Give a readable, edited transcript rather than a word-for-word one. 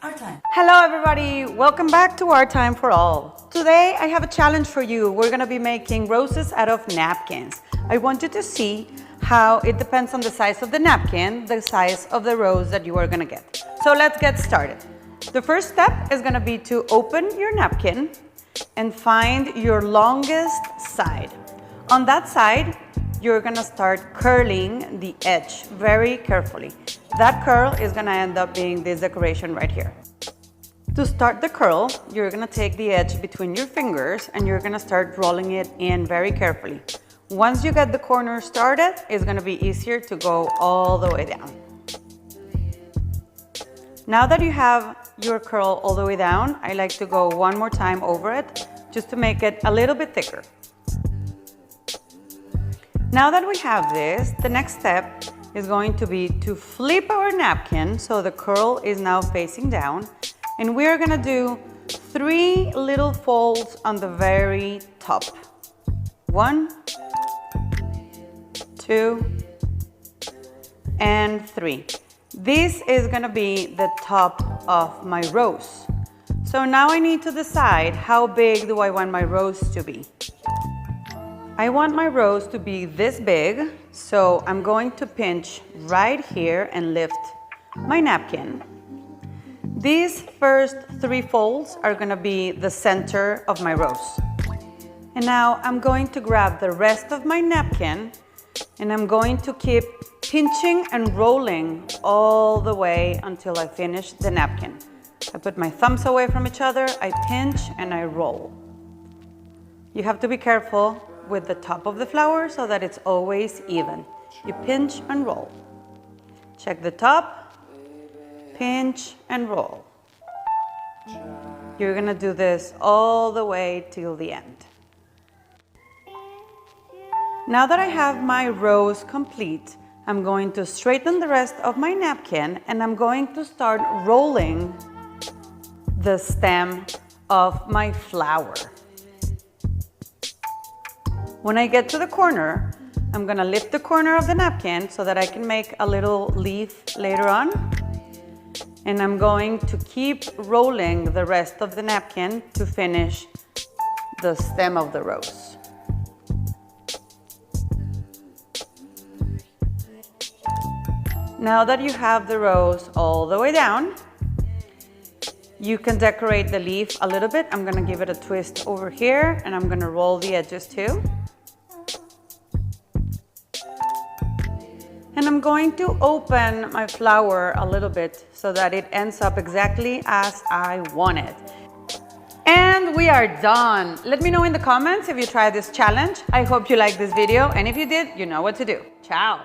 Art time. Hello everybody, welcome back to Art Time for All. Today I have a challenge for you. We're gonna be making roses out of napkins. I want you to see how it depends on the size of the napkin, the size of the rose that you are gonna get. So let's get started. The first step is gonna be to open your napkin and find your longest side. On that side, you're gonna start curling the edge very carefully. That curl is gonna end up being this decoration right here. To start the curl, you're gonna take the edge between your fingers and you're gonna start rolling it in very carefully. Once you get the corner started, it's gonna be easier to go all the way down. Now that you have your curl all the way down, I like to go one more time over it just to make it a little bit thicker. Now that we have this, the next step is going to be to flip our napkin so the curl is now facing down, and we are gonna do 3 little folds on the very top. 1, 2, and 3. This is gonna be the top of my rose. So now I need to decide how big do I want my rose to be. I want my rose to be this big, so I'm going to pinch right here and lift my napkin. These first 3 folds are gonna be the center of my rose. And now I'm going to grab the rest of my napkin and I'm going to keep pinching and rolling all the way until I finish the napkin. I put my thumbs away from each other, I pinch and I roll. You have to be careful with the top of the flower so that it's always even. You pinch and roll. Check the top, pinch and roll. You're gonna do this all the way till the end. Now that I have my rose complete, I'm going to straighten the rest of my napkin and I'm going to start rolling the stem of my flower. When I get to the corner, I'm gonna lift the corner of the napkin so that I can make a little leaf later on. And I'm going to keep rolling the rest of the napkin to finish the stem of the rose. Now that you have the rose all the way down, you can decorate the leaf a little bit. I'm gonna give it a twist over here and I'm gonna roll the edges too. And I'm going to open my flower a little bit so that it ends up exactly as I want it. And we are done. Let me know in the comments if you tried this challenge. I hope you liked this video, and if you did, you know what to do. Ciao.